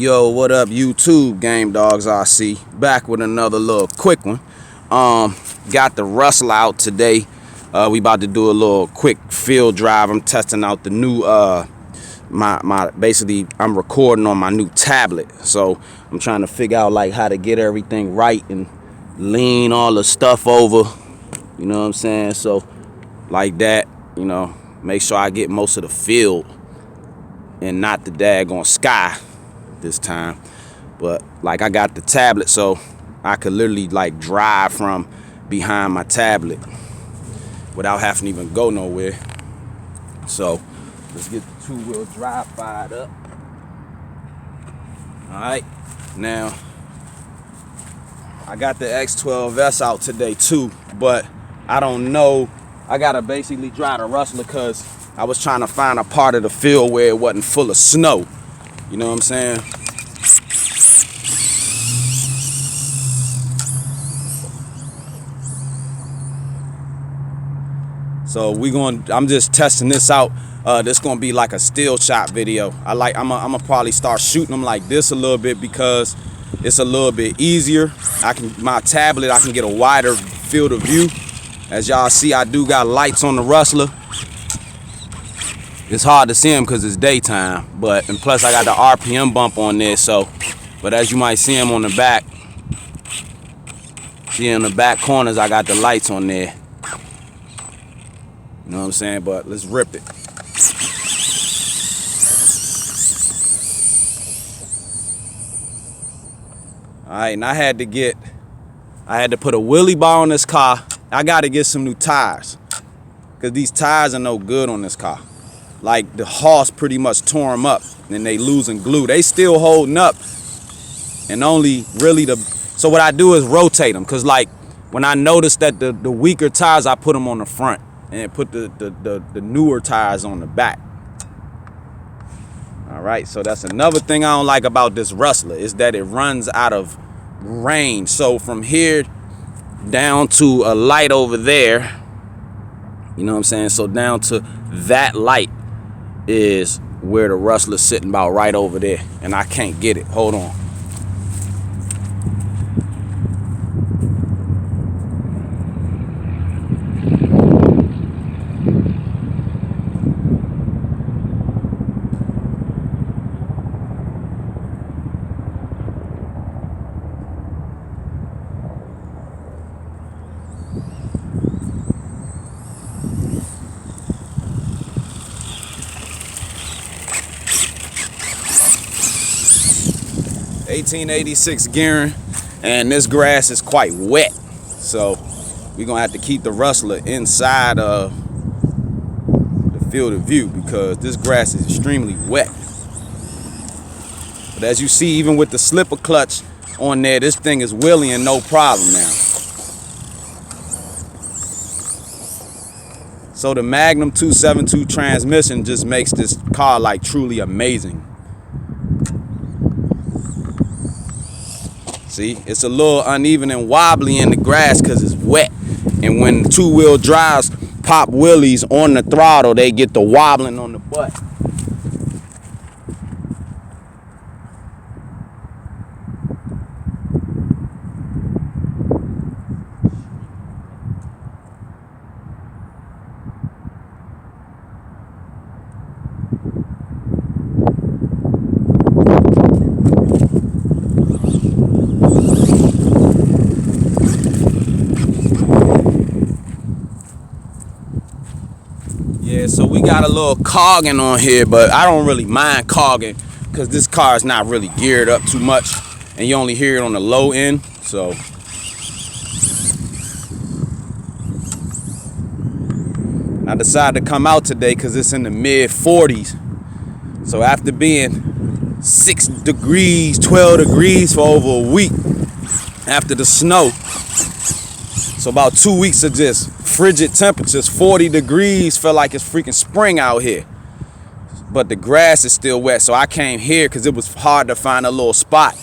Yo, what up, YouTube Game Dogs RC? Back with another little quick one. Got the Rustler out today. We about to do a little quick field drive. I'm testing out the new basically I'm recording on my new tablet. So I'm trying to figure out like how to get everything right and lean all the stuff over. You know what I'm saying? So like that, you know, make sure I get most of the field and not the daggone sky this time. But like I got the tablet, so I could literally like drive from behind my tablet without having to even go nowhere. So let's get the two-wheel drive fired up. Alright, now I got the X12S out today too, but I don't know, I gotta basically drive the Rustler because I was trying to find a part of the field where it wasn't full of snow. You know what I'm saying? So I'm just testing this out. This gonna be like a still shot video. I'm gonna probably start shooting them like this a little bit because it's a little bit easier. My tablet, I can get a wider field of view. As y'all see, I do got lights on the Rustler. It's hard to see them because it's daytime, and plus I got the RPM bump on there, so, but as you might see them on the back, see in the back corners, I got the lights on there. You know what I'm saying? But let's rip it. All right, and I had to put a wheelie bar on this car. I got to get some new tires because these tires are no good on this car. Like the Hoss pretty much tore them up and they losing glue. They still holding up and only really so what I do is rotate them, because like when I noticed that the weaker tires, I put them on the front and put the newer tires on the back. All right, so that's another thing I don't like about this Rustler is that it runs out of range. So from here down to a light over there, you know what I'm saying? So down to that light is where the Rustler's sitting about right over there, and I can't get it. Hold on. .1886 gearing, and this grass is quite wet, so we're gonna have to keep the Rustler inside of the field of view because this grass is extremely wet. But as you see, even with the slipper clutch on there, this thing is wheeling no problem now. So the Magnum 272 transmission just makes this car like truly amazing. See, it's a little uneven and wobbly in the grass because it's wet. And when two-wheel drives pop wheelies on the throttle, they get the wobbling on the butt. Yeah, so we got a little cogging on here, but I don't really mind cogging because this car is not really geared up too much and you only hear it on the low end. So I decided to come out today because it's in the mid 40s. So after being 6 degrees, 12 degrees for over a week after the snow, so about 2 weeks of just frigid temperatures, 40 degrees, felt like it's freaking spring out here. But the grass is still wet, so I came here because it was hard to find a little spot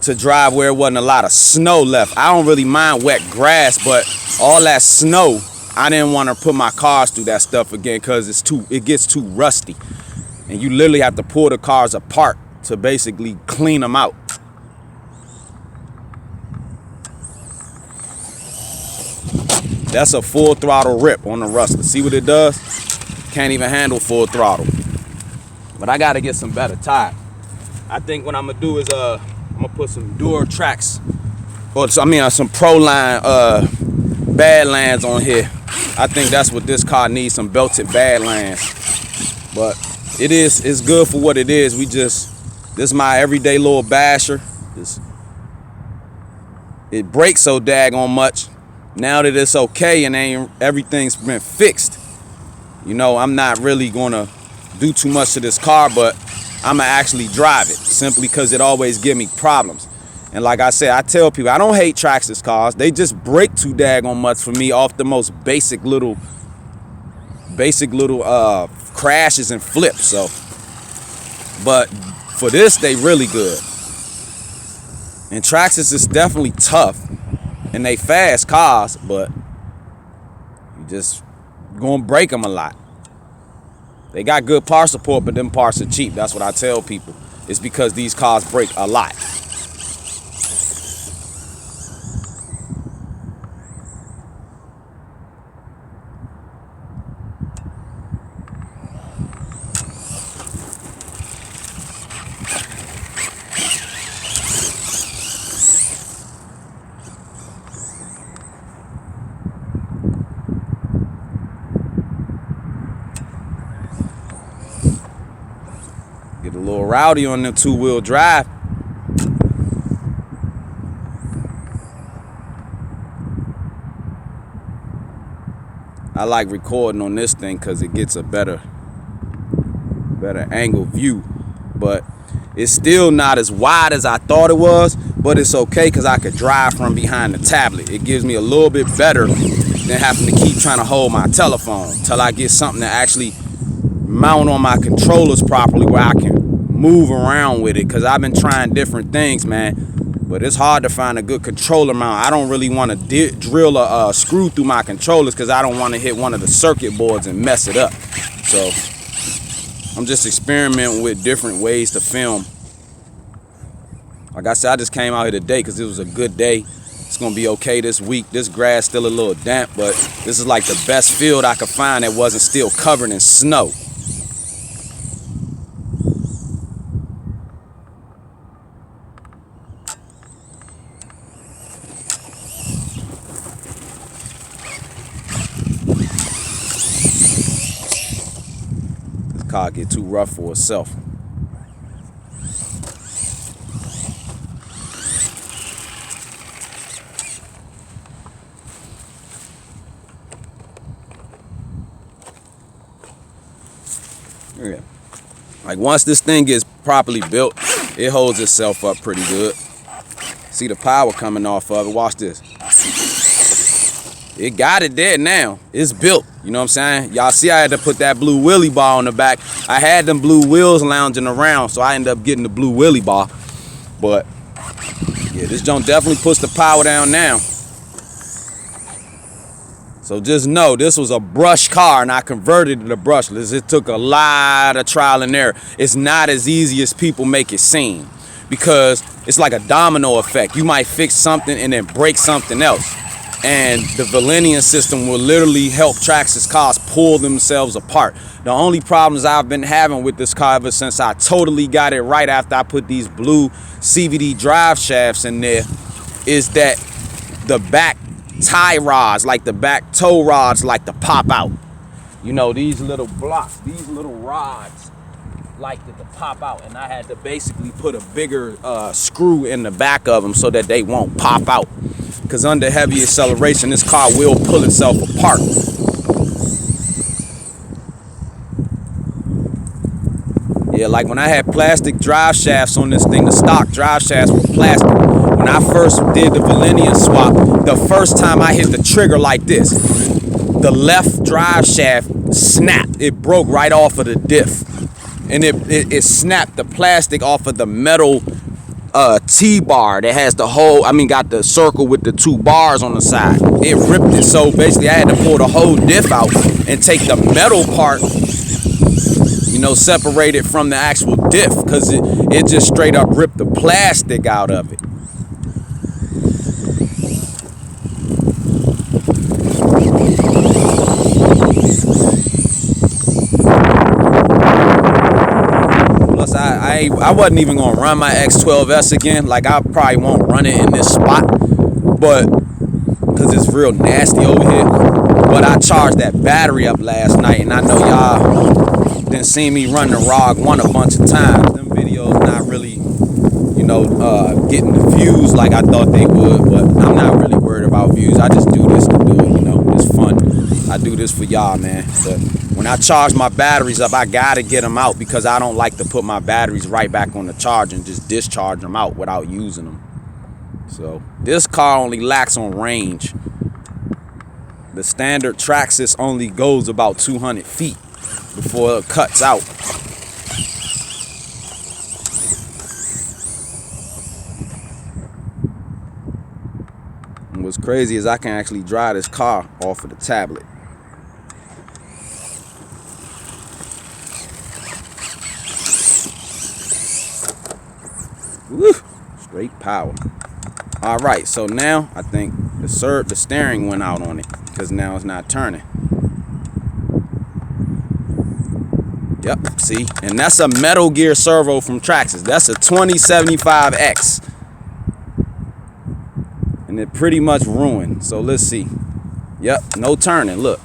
to drive where it wasn't a lot of snow left. I don't really mind wet grass, but all that snow, I didn't want to put my cars through that stuff again because it gets too rusty. And you literally have to pull the cars apart to basically clean them out. That's a full throttle rip on the Rustler. See what it does? Can't even handle full throttle. But I gotta get some better tires. I think what I'm gonna do is I'm gonna put some Duratrax, or some Proline Badlands on here. I think that's what this car needs, some belted Badlands. But it's good for what it is. This is my everyday little basher. It breaks so daggone much. Now that it's okay and everything's been fixed, you know, I'm not really gonna do too much to this car, but I'ma actually drive it simply because it always give me problems. And like I said, I tell people I don't hate Traxxas cars. They just break too daggone much for me off the most basic little crashes and flips. So, but for this, they really good. And Traxxas is definitely tough, and they fast cars, but you just gonna break them a lot. They got good part support, but them parts are cheap. That's what I tell people. It's because these cars break a lot. Get a little rowdy on them two-wheel drive. I like recording on this thing because it gets a better angle view. But it's still not as wide as I thought it was, but it's okay because I could drive from behind the tablet. It gives me a little bit better than having to keep trying to hold my telephone till I get something to actually mount on my controllers properly where I can move around with it, because I've been trying different things, man, but it's hard to find a good controller mount. I don't really want to drill a screw through my controllers because I don't want to hit one of the circuit boards and mess it up. So I'm just experimenting with different ways to film. Like I said, I just came out here today because it was a good day. It's gonna be okay this week. This grass still a little damp, but this is like the best field I could find that wasn't still covered in snow. Car get too rough for itself. Yeah. Like once this thing gets properly built, it holds itself up pretty good. See the power coming off of it. Watch this. It got it there now. It's built. You know what I'm saying? Y'all see I had to put that blue wheelie bar on the back. I had them blue wheels lounging around, so I ended up getting the blue wheelie bar. But yeah, this joint definitely puts the power down now. So just know this was a brush car and I converted it to brushless. It took a lot of trial and error. It's not as easy as people make it seem, because it's like a domino effect. You might fix something and then break something else. And the Valenian system will literally help Traxxas cars pull themselves apart. The only problems I've been having with this car ever since I totally got it right after I put these blue CVD drive shafts in there is that the back tie rods, like the back toe rods, like to pop out. You know, these little blocks, these little rods like to pop out, and I had to basically put a bigger screw in the back of them so that they won't pop out. Because under heavy acceleration, this car will pull itself apart. Yeah, like when I had plastic drive shafts on this thing, the stock drive shafts were plastic. When I first did the Valenian swap, the first time I hit the trigger like this, the left drive shaft snapped. It broke right off of the diff. And it snapped the plastic off of the metal T-bar that has the whole, got the circle with the two bars on the side. It ripped it. So basically I had to pull the whole diff out and take the metal part separate it from the actual diff, because it just straight up ripped the plastic out of it. Plus, I wasn't even gonna run my X12S again. Like, I probably won't run it in this spot, but because it's real nasty over here. But I charged that battery up last night, and I know y'all didn't see me run the ROG 1 a bunch of times. Them videos not really, getting the views like I thought they would, but I'm not really worried about views. I just do this to do it, it's fun. I do this for y'all, man. But when I charge my batteries up, I gotta get them out, because I don't like to put my batteries right back on the charger and just discharge them out without using them. So this car only lacks on range. The standard Traxxas only goes about 200 feet before it cuts out. And what's crazy is I can actually drive this car off of the tablet. Woo! Straight power. All right, so now I think the steering went out on it, because now it's not turning. Yep, see? And that's a Metal Gear servo from Traxxas. That's a 2075X. And it pretty much ruined. So let's see. Yep, no turning, look.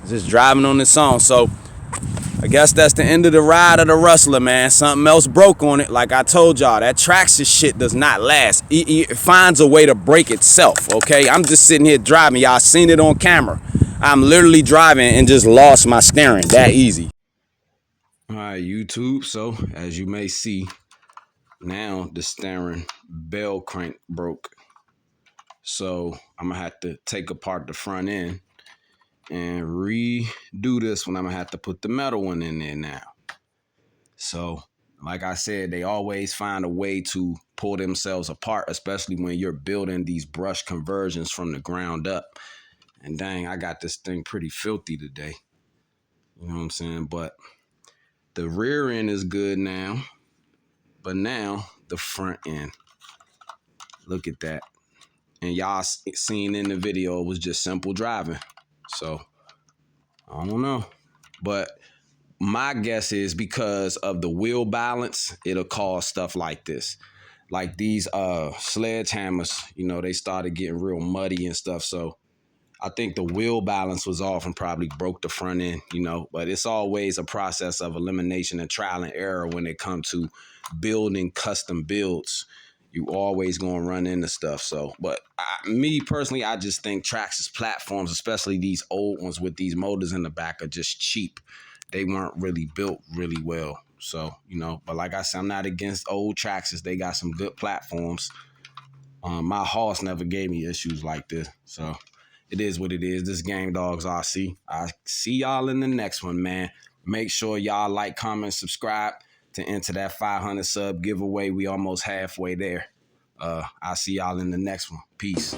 Just driving on this own. So I guess that's the end of the ride of the Rustler, man. Something else broke on it. Like I told y'all, that Traxxas shit does not last. It finds a way to break itself, okay? I'm just sitting here driving. Y'all seen it on camera. I'm literally driving and just lost my steering. That easy. All right, YouTube. So as you may see, now the steering bell crank broke. So I'm gonna have to take apart the front end and redo this one. I'm gonna have to put the metal one in there now. So like I said, they always find a way to pull themselves apart, especially when you're building these brush conversions from the ground up. And dang, I got this thing pretty filthy today. You know what I'm saying? But the rear end is good now. But now the front end. Look at that. And y'all seen in the video, it was just simple driving. So I don't know. But my guess is because of the wheel balance, it'll cause stuff like this. Like these sledgehammers, they started getting real muddy and stuff. So I think the wheel balance was off and probably broke the front end, But it's always a process of elimination and trial and error when it comes to building custom builds. You always gonna run into stuff. So, but me personally, I just think Traxxas platforms, especially these old ones with these motors in the back, are just cheap. They weren't really built really well. So, but like I said, I'm not against old Traxxas. They got some good platforms. My horse never gave me issues like this. So it is what it is. This Game Dogs RC. I see y'all in the next one, man. Make sure y'all like, comment, subscribe to enter that 500 sub giveaway. We almost halfway there. I'll see y'all in the next one. Peace.